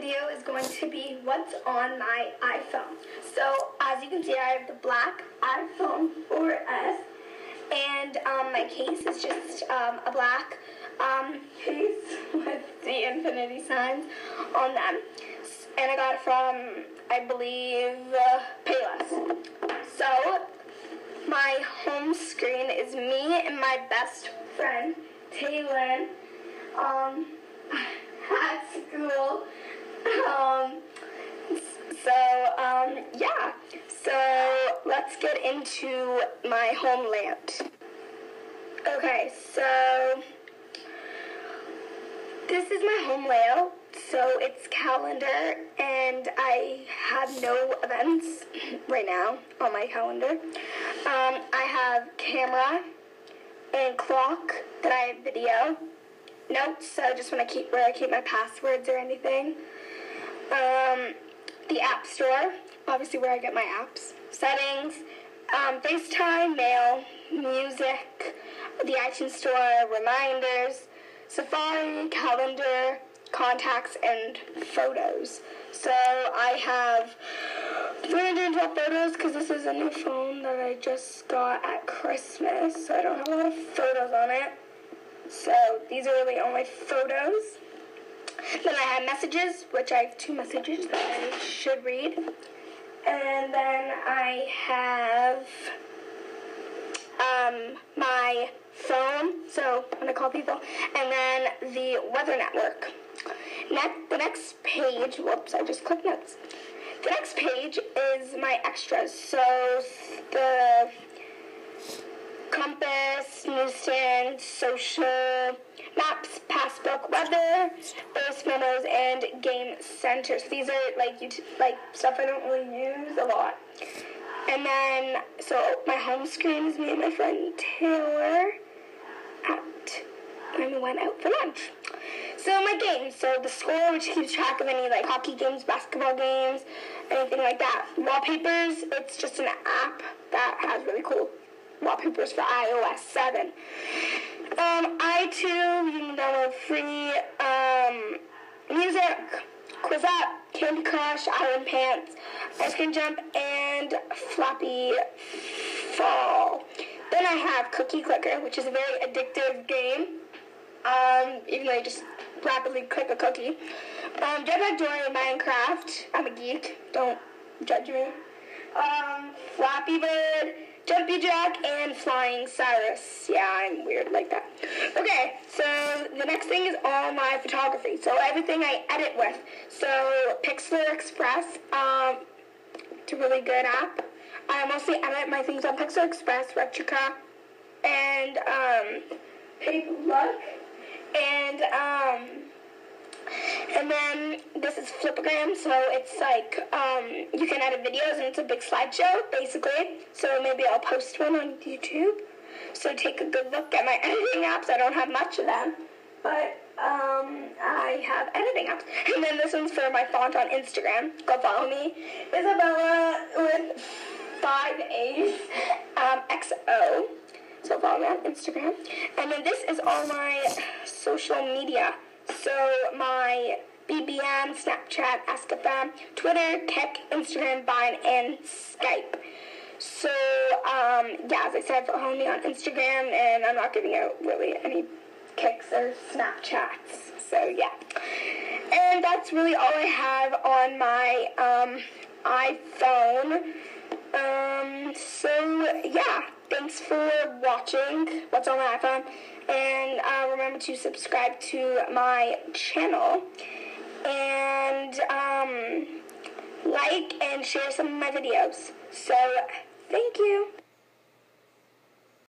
video is going to be what's on my iPhone. So as you can see, I have the black iPhone 4S, and my case is just a black case with the infinity signs on them. And I got it from, I believe, Payless. So my home screen is me and my best friend, Taylor, at school. Yeah. So let's get into my home layout. Okay, so this is my home layout. So it's calendar, and I have no events right now on my calendar. I have camera and clock, then I have video, notes, so just when I keep my passwords or anything. The app store, obviously where I get my apps. Settings, FaceTime, mail, music, the iTunes store, reminders, Safari, calendar, contacts, and photos. So I have 312 photos because this is a new phone that I just got at Christmas, so I don't have a lot of photos on it. So these are really all my photos. Then I have messages, which I have 2 messages that I should read. And then I have my phone, so when I call people, and then the weather network. The next page, whoops, I just clicked notes. The next page is my extras, so the compass, newsstand, social, maps, passbook, weather, base memos, and game center. So these are like stuff I don't really use a lot. And then, so my home screen is me and my friend Taylor when we went out for lunch. So my games, so the score, which keeps track of any like hockey games, basketball games, anything like that. Wallpapers, it's just an app that has really cool wallpapers for iOS 7. iTunes, you can download free music, Quiz Up, Candy Crush, Island Pants, Ice Cream Jump, and Flappy Fall. Then I have Cookie Clicker, which is a very addictive game. Even though you just rapidly click a cookie. Jetpack Joy in Minecraft. I'm a geek. Don't judge me. Flappy Bird, Jumpy Jack, and Flying Cyrus. Yeah, I'm weird like that. Okay, so the next thing is all my photography. So everything I edit with. So Pixlr Express, it's a really good app. I mostly edit my things on Pixlr Express, Retrica, and Paperlook. And then this is Flipagram, so it's like, you can edit videos and it's a big slideshow, basically. So maybe I'll post one on YouTube. So take a good look at my editing apps. I don't have much of them, but I have editing apps. And then this one's for my font on Instagram. Go follow me. Isabella with 5 A's, XO. So follow me on Instagram. And then this is all my social media. So my BBM, Snapchat, AskFM, Twitter, Kik, Instagram, Vine, and Skype. So, yeah, as I said, follow me on Instagram, and I'm not giving out really any Kiks or Snapchats. So, yeah. And that's really all I have on my iPhone. So, yeah. Thanks for watching What's on My iPhone, and remember to subscribe to my channel, and like and share some of my videos. So, thank you.